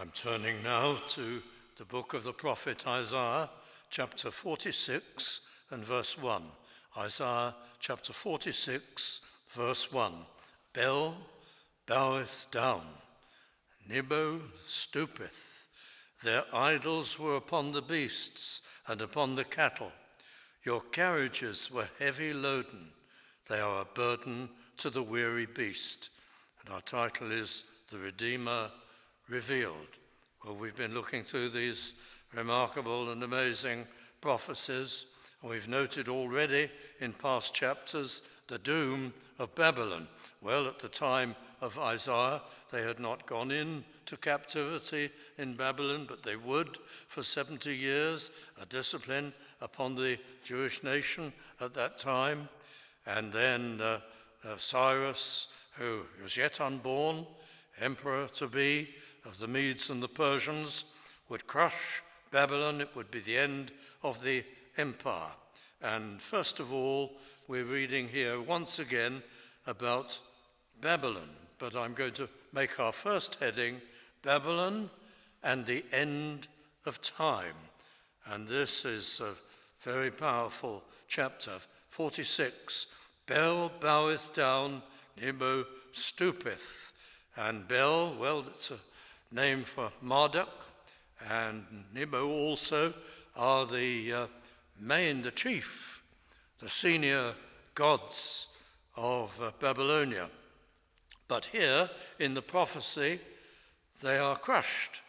I'm turning now to the book of the prophet Isaiah, chapter 46 and verse 1. Isaiah chapter 46, verse 1. Bel boweth down, Nebo stoopeth. Their idols were upon the beasts and upon the cattle. Your carriages were heavy loaden. They are a burden to the weary beast. And our title is The Redeemer Revealed. Well, we've been looking through these remarkable and amazing prophecies, and we've noted already in past chapters the doom of Babylon. Well, at the time of Isaiah, they had not gone into captivity in Babylon, but they would for 70 years, a discipline upon the Jewish nation at that time. And then Cyrus, who was yet unborn, emperor to be of the Medes and the Persians, would crush Babylon. It would be the end of the empire. And first of all, we're reading here once again about Babylon. But I'm going to make our first heading, Babylon and the End of Time. And this is a very powerful chapter, 46. Bel boweth down, Nebo stoopeth. And Bel, well, it's a name for Marduk, and Nebo also are the chief, the senior gods of Babylonia. But here in the prophecy, they are crushed,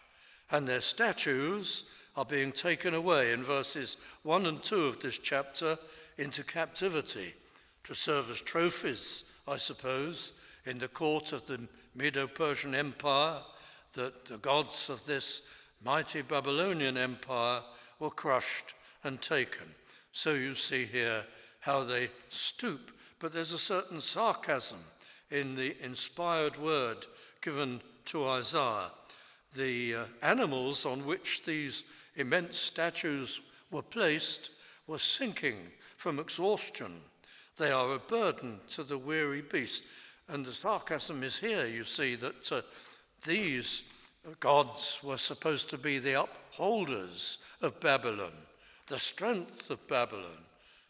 and their statues are being taken away in verses 1 and 2 of this chapter into captivity to serve as trophies, I suppose, in the court of the Medo-Persian Empire, that the gods of this mighty Babylonian empire were crushed and taken. So you see here how they stoop, but there's a certain sarcasm in the inspired word given to Isaiah. The animals on which these immense statues were placed were sinking from exhaustion. They are a burden to the weary beast. And the sarcasm is here, you see, that these gods were supposed to be the upholders of Babylon, the strength of Babylon.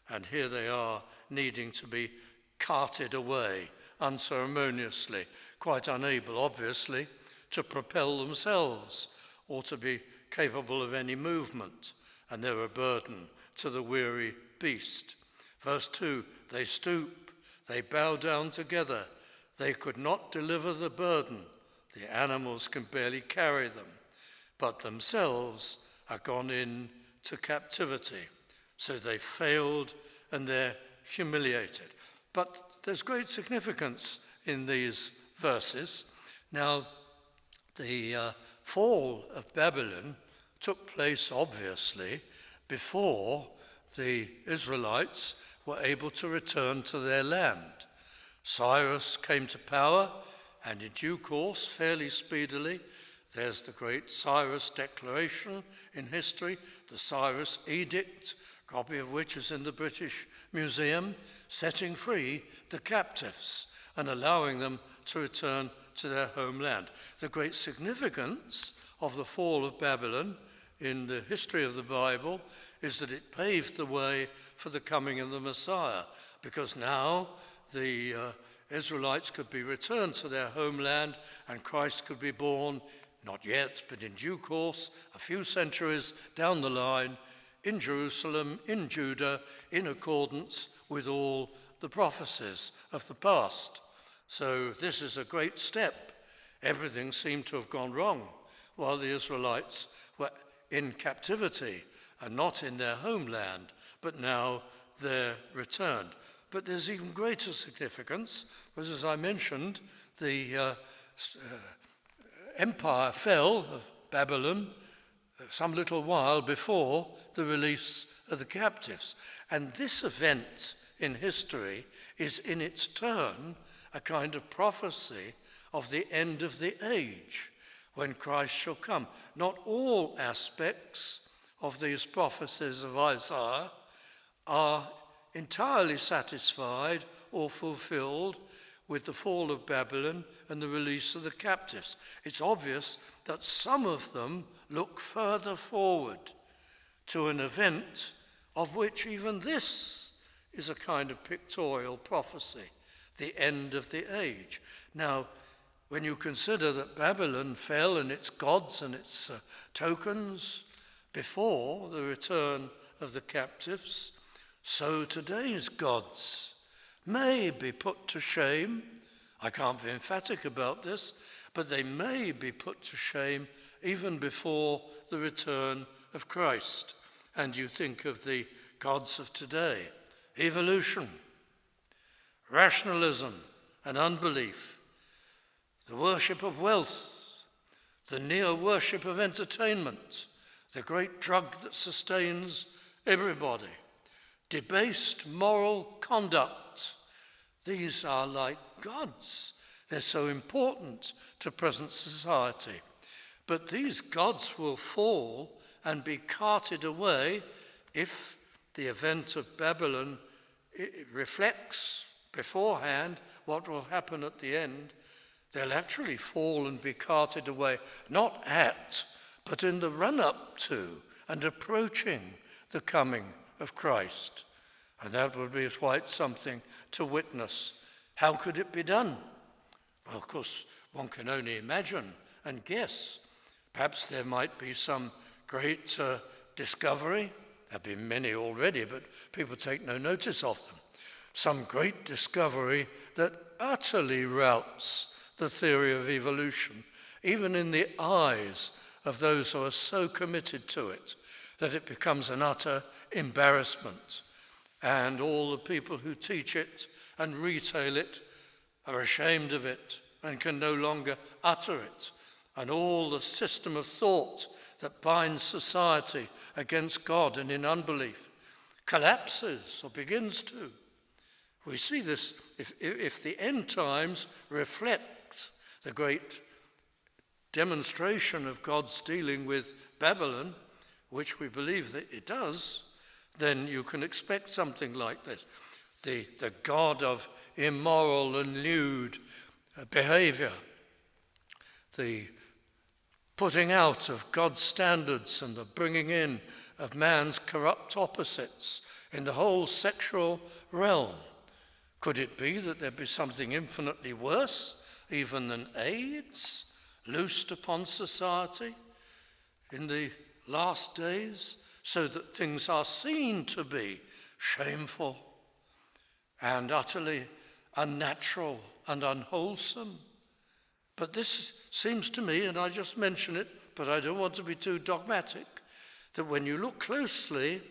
And here they are needing to be carted away unceremoniously, quite unable, obviously, to propel themselves or to be capable of any movement. And they're a burden to the weary beast. Verse 2, they stoop, they bow down together. They could not deliver the burden. The animals can barely carry them, but themselves are gone into captivity. So they failed and they're humiliated. But there's great significance in these verses. Now, the fall of Babylon took place, obviously, before the Israelites were able to return to their land. Cyrus came to power, and in due course, fairly speedily, there's the great Cyrus Declaration in history, the Cyrus Edict, a copy of which is in the British Museum, setting free the captives and allowing them to return to their homeland. The great significance of the fall of Babylon in the history of the Bible is that it paved the way for the coming of the Messiah, because now the Israelites could be returned to their homeland and Christ could be born, not yet, but in due course, a few centuries down the line, in Jerusalem, in Judah, in accordance with all the prophecies of the past. So this is a great step. Everything seemed to have gone wrong while the Israelites were in captivity and not in their homeland, but now they're returned. But there's even greater significance, because as I mentioned, the empire fell of Babylon some little while before the release of the captives. And this event in history is in its turn a kind of prophecy of the end of the age, when Christ shall come. Not all aspects of these prophecies of Isaiah are entirely satisfied or fulfilled with the fall of Babylon and the release of the captives. It's obvious that some of them look further forward to an event of which even this is a kind of pictorial prophecy, the end of the age. Now, when you consider that Babylon fell and its gods and its tokens before the return of the captives, so today's gods may be put to shame. I can't be emphatic about this, but they may be put to shame even before the return of Christ. And you think of the gods of today: evolution, rationalism and unbelief, the worship of wealth, the neo-worship of entertainment, the great drug that sustains everybody, debased moral conduct. These are like gods. They're so important to present society. But these gods will fall and be carted away if the event of Babylon reflects beforehand what will happen at the end. They'll actually fall and be carted away, not at, but in the run-up to and approaching the coming of Christ. And that would be quite something to witness. How could it be done? Well, of course, one can only imagine and guess. Perhaps there might be some great discovery. There have been many already, but people take no notice of them. Some great discovery that utterly routs the theory of evolution, even in the eyes of those who are so committed to it, that it becomes an utter embarrassment. And all the people who teach it and retail it are ashamed of it and can no longer utter it. And all the system of thought that binds society against God and in unbelief collapses or begins to. We see this if the end times reflect the great demonstration of God's dealing with Babylon, which we believe that it does, then you can expect something like this. The God of immoral and lewd behavior, the putting out of God's standards and the bringing in of man's corrupt opposites in the whole sexual realm. Could it be that there be something infinitely worse, even than AIDS, loosed upon society in the last days, so that things are seen to be shameful and utterly unnatural and unwholesome? But this seems to me, and I just mention it, but I don't want to be too dogmatic, that when you look closely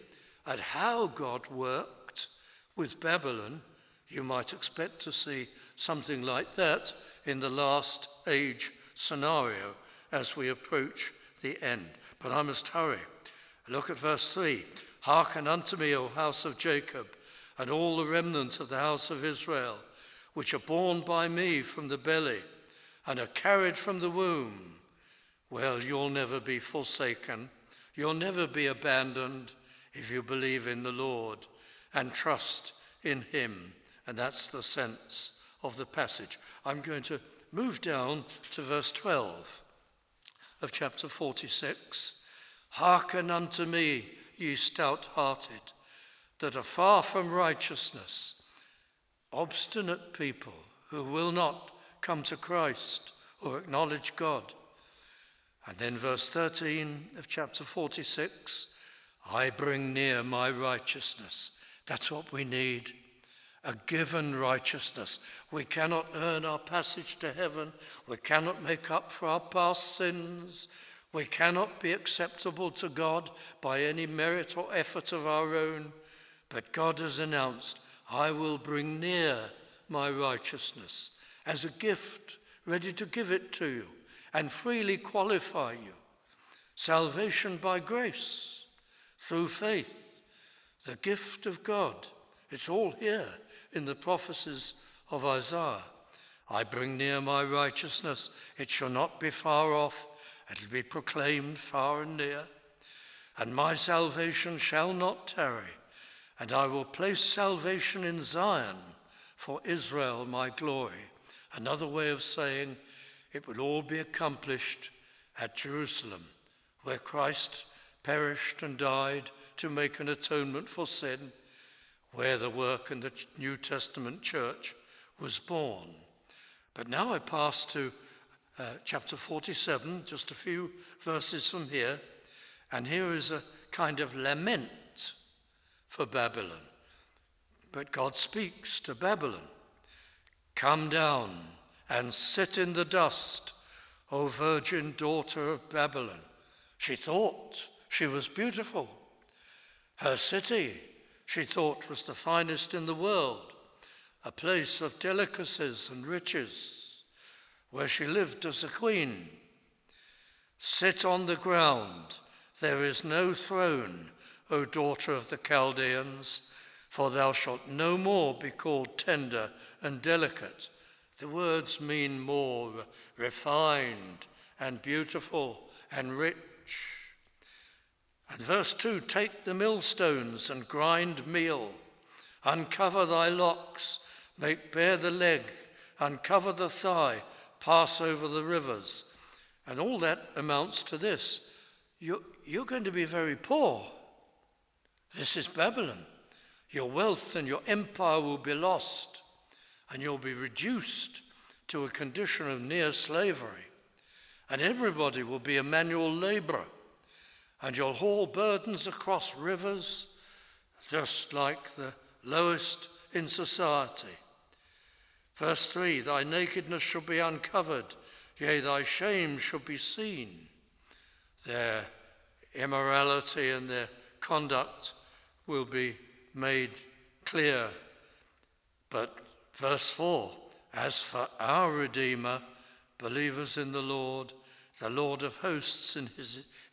at how God worked with Babylon, you might expect to see something like that in the last age scenario as we approach the end. But I must hurry. Look at verse 3. Hearken unto me, O house of Jacob, and all the remnant of the house of Israel, which are born by me from the belly, and are carried from the womb. Well, you'll never be forsaken. You'll never be abandoned if you believe in the Lord and trust in him. And that's the sense of the passage. I'm going to move down to verse 12 of chapter 46. Hearken unto me, ye stout-hearted, that are far from righteousness, obstinate people who will not come to Christ or acknowledge God. And then verse 13 of chapter 46, I bring near my righteousness. That's what we need, a given righteousness. We cannot earn our passage to heaven. We cannot make up for our past sins. We cannot be acceptable to God by any merit or effort of our own. But God has announced, I will bring near my righteousness as a gift, ready to give it to you and freely qualify you. Salvation by grace, through faith, the gift of God. It's all here in the prophecies of Isaiah. I bring near my righteousness. It shall not be far off. It will be proclaimed far and near. And my salvation shall not tarry. And I will place salvation in Zion for Israel, my glory. Another way of saying it will all be accomplished at Jerusalem, where Christ perished and died to make an atonement for sin, where the work in the New Testament church was born. But now I pass to chapter 47, just a few verses from here, and here is a kind of lament for Babylon. But God speaks to Babylon. Come down and sit in the dust, O virgin daughter of Babylon. She thought she was beautiful. Her city, she thought, was the finest in the world, a place of delicacies and riches, where she lived as a queen. Sit on the ground, there is no throne, O daughter of the Chaldeans, for thou shalt no more be called tender and delicate. The words mean more refined and beautiful and rich. And verse 2, take the millstones and grind meal, uncover thy locks, make bare the leg, uncover the thigh, pass over the rivers. And all that amounts to this. You're going to be very poor. This is Babylon. Your wealth and your empire will be lost, and you'll be reduced to a condition of near slavery. And everybody will be a manual laborer, and you'll haul burdens across rivers, just like the lowest in society. Verse 3, thy nakedness shall be uncovered, yea, thy shame shall be seen. Their immorality and their conduct will be made clear. But verse 4, as for our Redeemer, believers in the Lord of hosts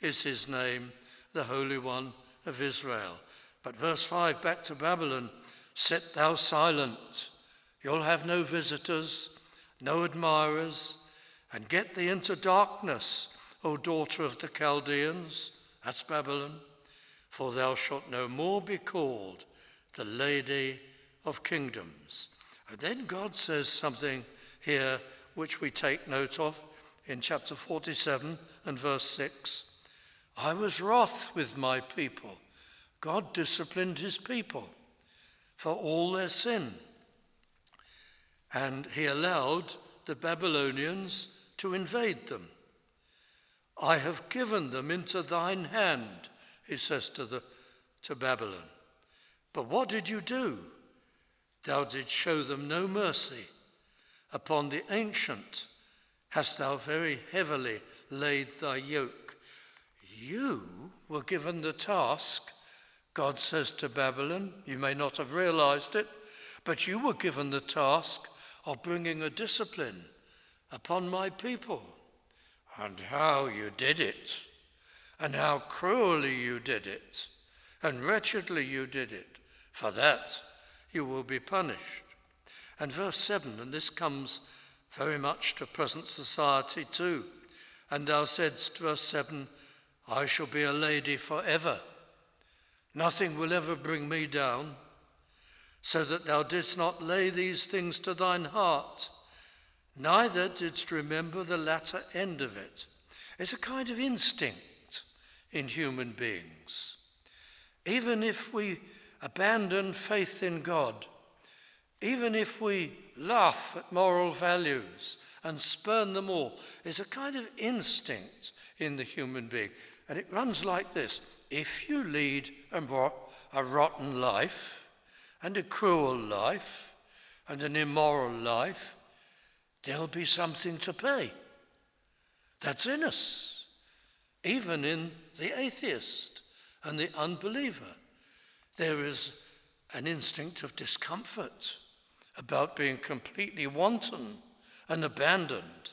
is his name, the Holy One of Israel. But verse 5, back to Babylon, sit thou silent. You'll have no visitors, no admirers, and get thee into darkness, O daughter of the Chaldeans. That's Babylon. For thou shalt no more be called the Lady of Kingdoms. And then God says something here which we take note of in chapter 47 and verse 6. I was wroth with my people. God disciplined his people for all their sin. And he allowed the Babylonians to invade them. I have given them into thine hand, he says to Babylon. But what did you do? Thou didst show them no mercy. Upon the ancient hast thou very heavily laid thy yoke. You were given the task, God says to Babylon, you may not have realized it, but you were given the task of bringing a discipline upon my people. And how you did it, and how cruelly you did it, and wretchedly you did it. For that you will be punished. And verse 7, and this comes very much to present society too. And thou saidst, verse 7, I shall be a lady forever. Nothing will ever bring me down, so that thou didst not lay these things to thine heart, neither didst remember the latter end of it. It's a kind of instinct in human beings. Even if we abandon faith in God, even if we laugh at moral values and spurn them all, there's a kind of instinct in the human being. And it runs like this. If you lead a rotten life and a cruel life and an immoral life, there'll be something to pay. That's in us, even in the atheist and the unbeliever. There is an instinct of discomfort about being completely wanton and abandoned.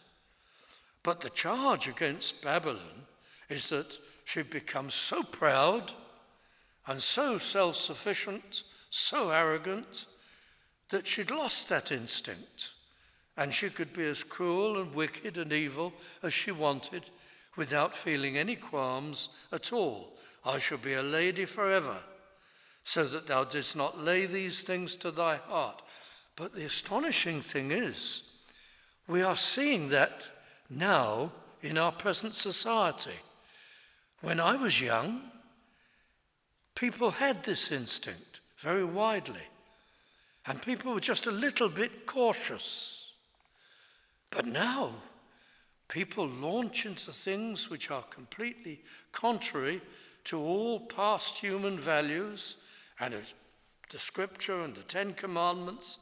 But the charge against Babylon is that she becomes so proud and so self-sufficient, so arrogant, that she'd lost that instinct. And she could be as cruel and wicked and evil as she wanted without feeling any qualms at all. I shall be a lady forever, so that thou didst not lay these things to thy heart. But the astonishing thing is, we are seeing that now in our present society. When I was young, people had this instinct very widely, and people were just a little bit cautious. But now, people launch into things which are completely contrary to all past human values and the Scripture and the Ten Commandments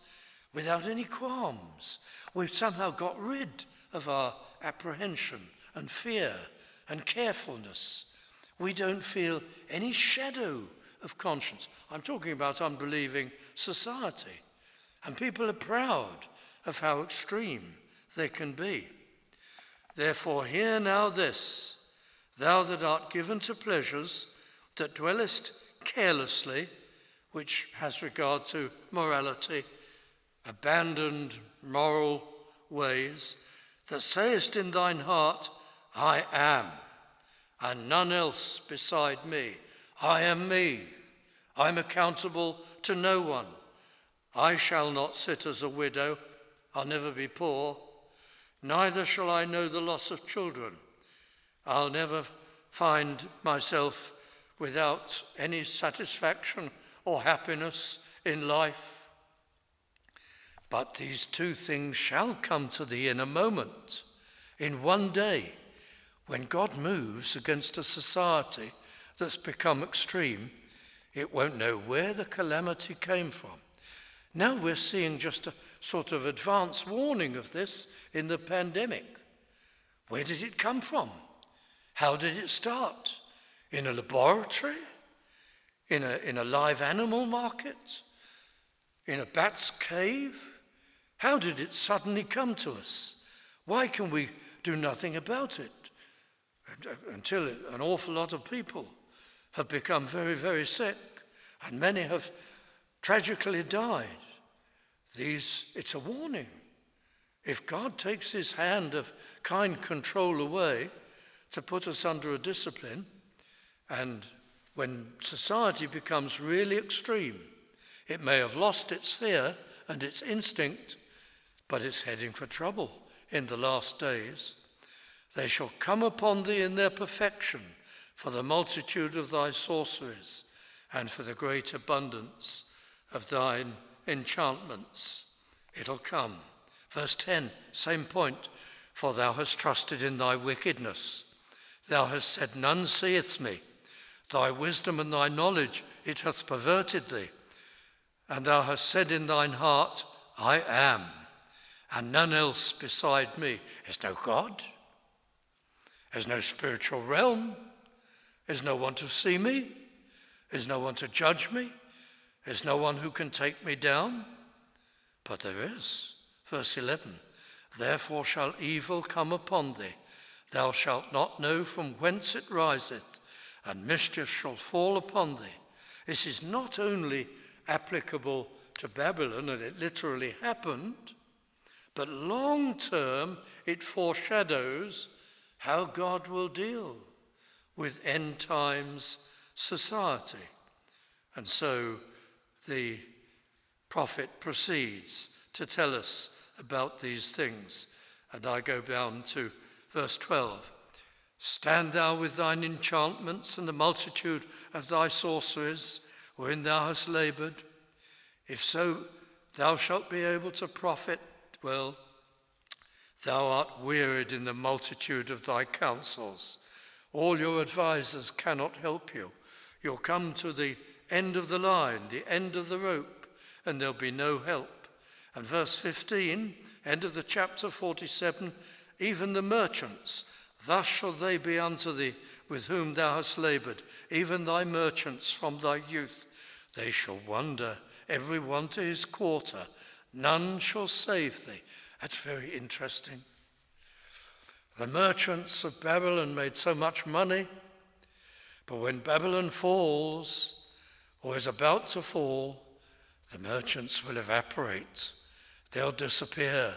without any qualms. We've somehow got rid of our apprehension and fear and carefulness. We don't feel any shadow of conscience. I'm talking about unbelieving society. And people are proud of how extreme they can be. Therefore, hear now this, thou that art given to pleasures, that dwellest carelessly, which has regard to morality, abandoned moral ways, that sayest in thine heart, I am, and none else beside me. I am me. I'm accountable to no one. I shall not sit as a widow. I'll never be poor. Neither shall I know the loss of children. I'll never find myself without any satisfaction or happiness in life. But these two things shall come to thee in a moment, in one day, when God moves against a society that's become extreme. It won't know where the calamity came from. Now we're seeing just a sort of advance warning of this in the pandemic. Where did it come from? How did it start? In a laboratory? In a live animal market? In a bat's cave? How did it suddenly come to us? Why can we do nothing about it? Until an awful lot of people have become very, very sick, and many have tragically died. It's a warning. If God takes his hand of kind control away to put us under a discipline, and when society becomes really extreme, it may have lost its fear and its instinct, but it's heading for trouble in the last days. They shall come upon thee in their perfection, for the multitude of thy sorceries, and for the great abundance of thine enchantments. It'll come. Verse 10, same point. For thou hast trusted in thy wickedness. Thou hast said, none seeth me. Thy wisdom and thy knowledge, it hath perverted thee. And thou hast said in thine heart, I am, and none else beside me. There's no God. There's no spiritual realm. There's no one to see me. There's no one to judge me. There's no one who can take me down. But there is. Verse 11, therefore shall evil come upon thee. Thou shalt not know from whence it riseth, and mischief shall fall upon thee. This is not only applicable to Babylon, and it literally happened, but long term it foreshadows how God will deal with end times society. And so the prophet proceeds to tell us about these things. And I go down to verse 12. Stand thou with thine enchantments and the multitude of thy sorceries, wherein thou hast laboured. If so, thou shalt be able to profit well. Thou art wearied in the multitude of thy counsels. All your advisers cannot help you. You'll come to the end of the line, the end of the rope, and there'll be no help. And verse 15, end of the chapter 47, even the merchants, thus shall they be unto thee with whom thou hast laboured, even thy merchants from thy youth. They shall wander, every one to his quarter. None shall save thee. That's very interesting. The merchants of Babylon made so much money, but when Babylon falls, or is about to fall, the merchants will evaporate. They'll disappear.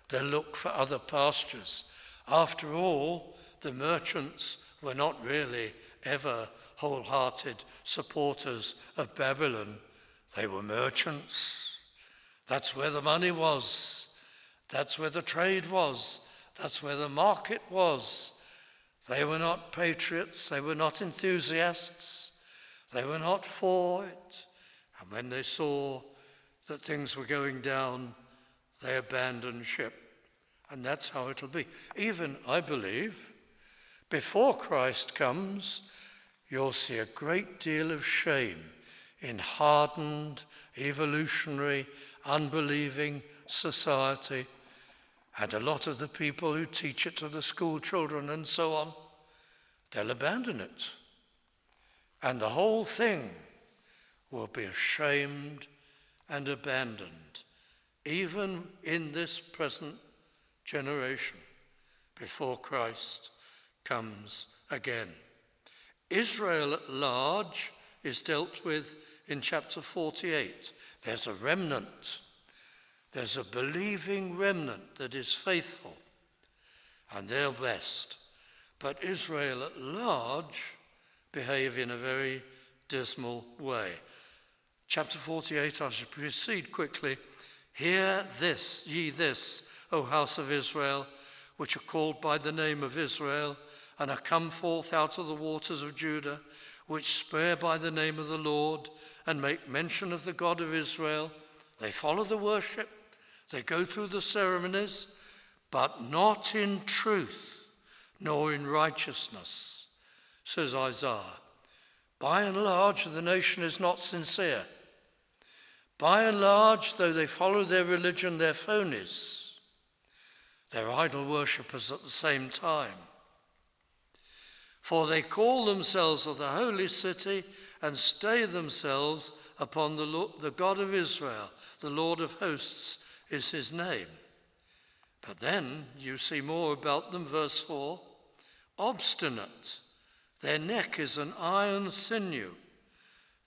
They'll look for other pastures. After all, the merchants were not really ever wholehearted supporters of Babylon. They were merchants. That's where the money was. That's where the trade was. That's where the market was. They were not patriots, they were not enthusiasts, they were not for it. And when they saw that things were going down, they abandoned ship. And that's how it'll be. Even, I believe, before Christ comes, you'll see a great deal of shame in hardened, evolutionary, unbelieving society. And a lot of the people who teach it to the school children and so on, they'll abandon it. And the whole thing will be ashamed and abandoned, even in this present generation, before Christ comes again. Israel at large is dealt with in chapter 48. There's a remnant. There's a believing remnant that is faithful, and they're blessed. But Israel at large behave in a very dismal way. Chapter 48, I shall proceed quickly. Hear this, ye this, O house of Israel, which are called by the name of Israel, and are come forth out of the waters of Judah, which swear by the name of the Lord, and make mention of the God of Israel. They follow the worship, they go through the ceremonies, but not in truth, nor in righteousness, says Isaiah. By and large, the nation is not sincere. By and large, though they follow their religion, they're phonies. They're idol worshippers at the same time. For they call themselves of the holy city and stay themselves upon the God of Israel. The Lord of hosts is his name. But then you see more about them, verse 4. Obstinate, their neck is an iron sinew,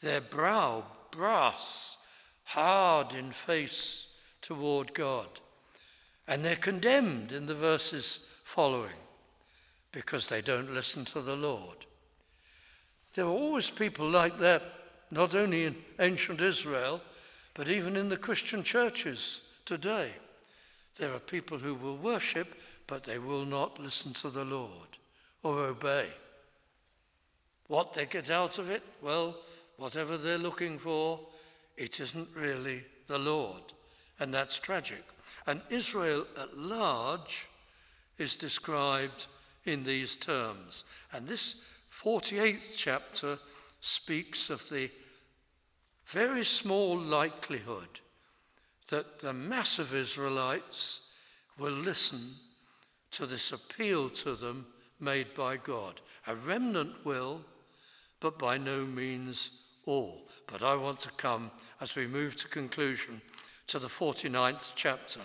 their brow brass, hard in face toward God. And they're condemned in the verses following because they don't listen to the Lord. There are always people like that, not only in ancient Israel, but even in the Christian churches today. There are people who will worship, but they will not listen to the Lord or obey. What they get out of it, well, whatever they're looking for, it isn't really the Lord. And that's tragic. And Israel at large is described in these terms. And this 48th chapter speaks of the very small likelihood that the mass of Israelites will listen to this appeal to them made by God. A remnant will, but by no means all. But I want to come, as we move to conclusion, to the 49th chapter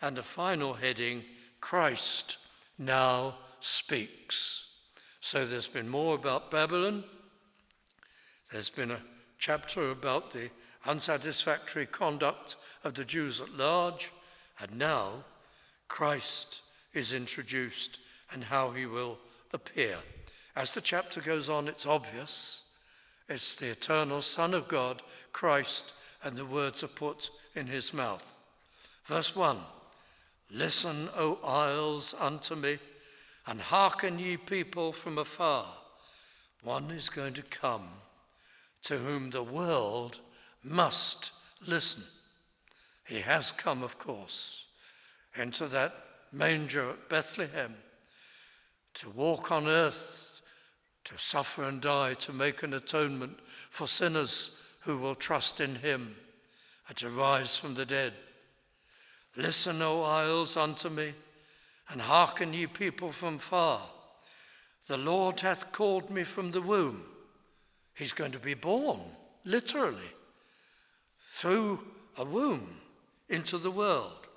and a final heading, Christ now speaks. So there's been more about Babylon. There's been a chapter about the unsatisfactory conduct of the Jews at large. And now Christ is introduced and how he will appear. As the chapter goes on, it's obvious. It's the eternal Son of God, Christ, and the words are put in his mouth. Verse 1, listen, O isles, unto me, and hearken ye people from afar. One is going to come to whom the world must listen. He has come, of course, into that manger at Bethlehem to walk on earth, to suffer and die, to make an atonement for sinners who will trust in him, and to rise from the dead. Listen, O isles, unto me, and hearken ye people from far. The Lord hath called me from the womb. He's going to be born, literally, through a womb into the world.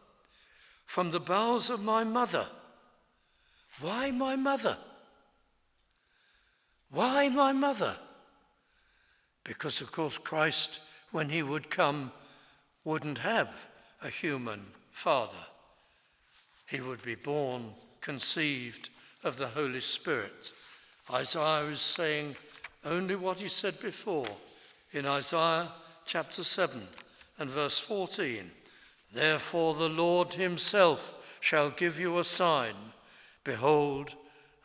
From the bowels of my mother. Why my mother? Why my mother? Because, of course, Christ, when he would come, wouldn't have a human father. He would be born, conceived of the Holy Spirit. Isaiah is saying only what he said before in Isaiah chapter 7 and verse 14. Therefore the Lord himself shall give you a sign. Behold,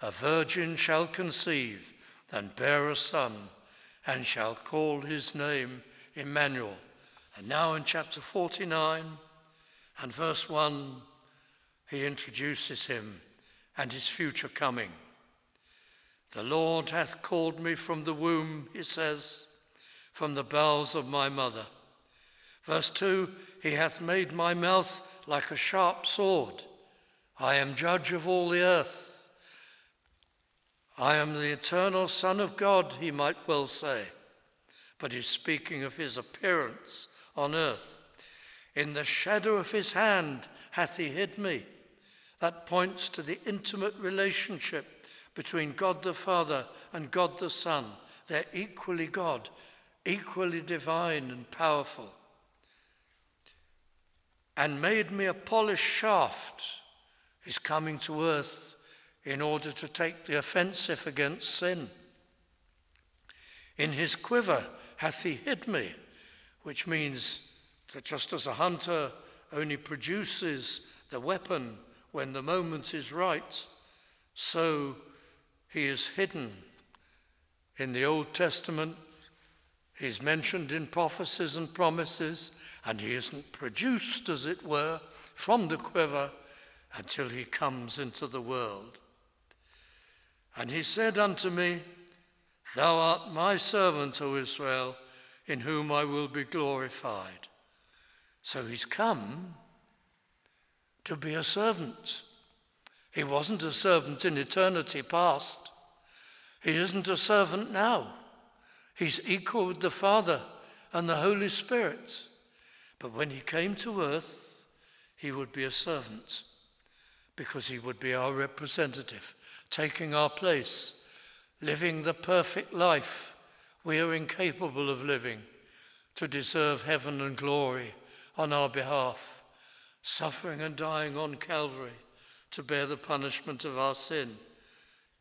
a virgin shall conceive and bear a son, and shall call his name Emmanuel. And now in chapter 49 and verse 1, he introduces him and his future coming. The Lord hath called me from the womb, he says, from the bowels of my mother. Verse 2, he hath made my mouth like a sharp sword. I am judge of all the earth. I am the eternal Son of God, he might well say. But he's speaking of his appearance on earth. In the shadow of his hand hath he hid me. That points to the intimate relationship between God the Father and God the Son. They're equally God, equally divine and powerful. And made me a polished shaft. He's coming to earth in order to take the offensive against sin. In his quiver hath he hid me, which means that just as a hunter only produces the weapon when the moment is right, so he is hidden. In the Old Testament, he's mentioned in prophecies and promises, and he isn't produced, as it were, from the quiver until he comes into the world. And he said unto me, Thou art my servant, O Israel, in whom I will be glorified. So he's come to be a servant. He wasn't a servant in eternity past. He isn't a servant now. He's equal with the Father and the Holy Spirit. But when he came to earth, he would be a servant because he would be our representative, taking our place, living the perfect life we are incapable of living to deserve heaven and glory on our behalf, suffering and dying on Calvary to bear the punishment of our sin.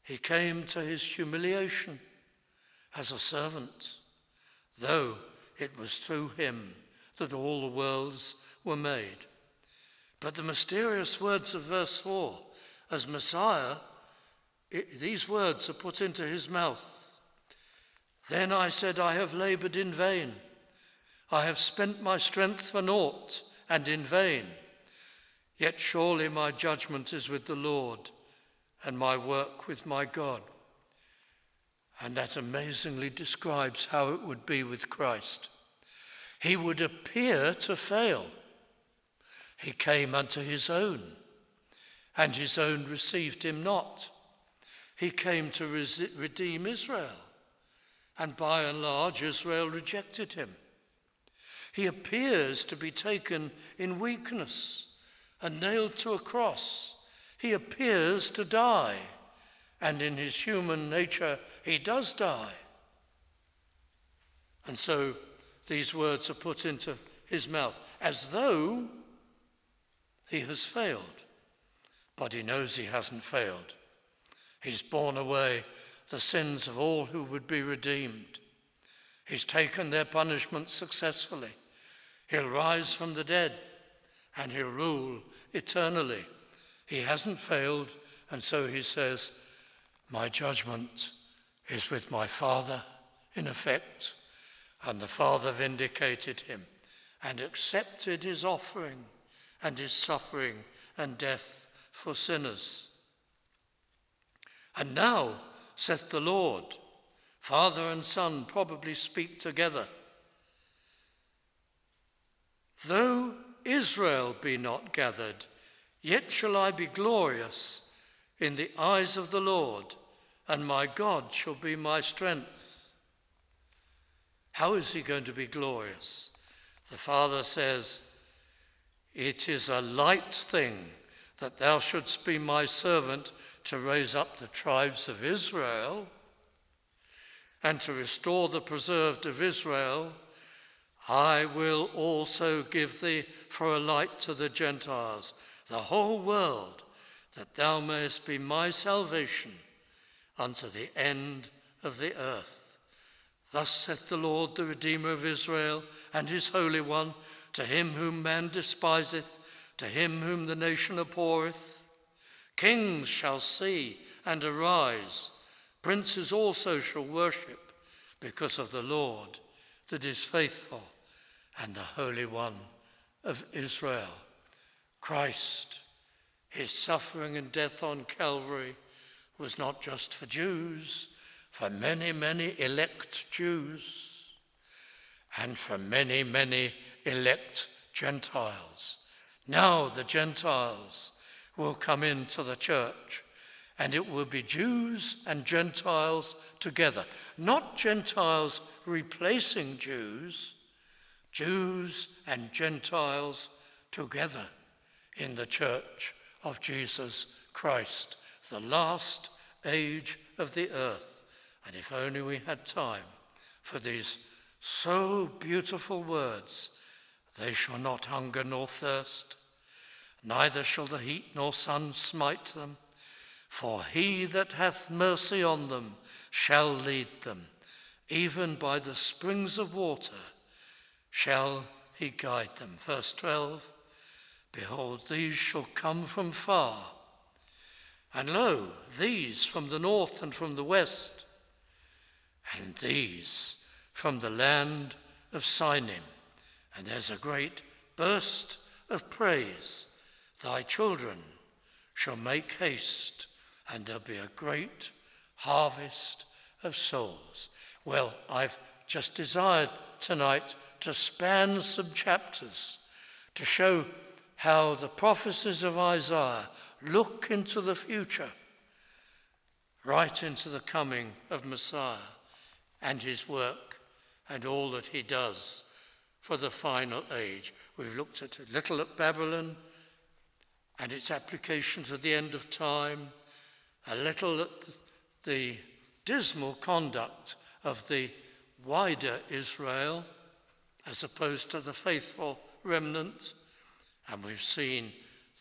He came to his humiliation as a servant, though it was through him that all the worlds were made. But the mysterious words of verse 4, as Messiah, these words are put into his mouth. Then I said, I have labored in vain. I have spent my strength for naught and in vain. Yet surely my judgment is with the Lord and my work with my God. And that amazingly describes how it would be with Christ. He would appear to fail. He came unto his own, and his own received him not. He came to redeem Israel, and by and large Israel rejected him. He appears to be taken in weakness and nailed to a cross. He appears to die, and in his human nature he does die. And so these words are put into his mouth as though he has failed. But he knows he hasn't failed. He's borne away the sins of all who would be redeemed. He's taken their punishment successfully. He'll rise from the dead and he'll rule eternally. He hasn't failed, and so he says, my judgment is with my Father, in effect. And the Father vindicated him and accepted his offering and his suffering and death for sinners. And now, saith the Lord, Father and Son probably speak together. Though Israel be not gathered, yet shall I be glorious in the eyes of the Lord, and my God shall be my strength. How is he going to be glorious? The Father says, it is a light thing that thou shouldst be my servant to raise up the tribes of Israel and to restore the preserved of Israel. I will also give thee for a light to the Gentiles, the whole world, that thou mayest be my salvation unto the end of the earth. Thus saith the Lord, the Redeemer of Israel, and his Holy One, to him whom man despiseth, to him whom the nation abhorreth. Kings shall see and arise. Princes also shall worship, because of the Lord that is faithful and the Holy One of Israel. Christ, his suffering and death on Calvary was not just for Jews, for many, many elect Jews, and for many, many elect Gentiles. Now the Gentiles will come into the church, and it will be Jews and Gentiles together, not Gentiles replacing Jews, Jews and Gentiles together in the church of Jesus Christ, the last age of the earth. And if only we had time for these so beautiful words, they shall not hunger nor thirst, neither shall the heat nor sun smite them, for he that hath mercy on them shall lead them, even by the springs of water shall he guide them. Verse 12, behold, these shall come from far, and lo, these from the north and from the west, and these from the land of Sinim. And there's a great burst of praise. Thy children shall make haste, and there'll be a great harvest of souls. Well, I've just desired tonight to span some chapters to show how the prophecies of Isaiah look into the future, right into the coming of Messiah and his work and all that he does for the final age. We've looked at a little at Babylon and its application to the end of time, a little at the dismal conduct of the wider Israel as opposed to the faithful remnant, and we've seen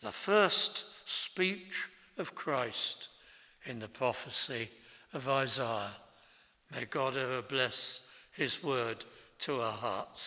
the first speech of Christ in the prophecy of Isaiah. May God ever bless his word to our hearts.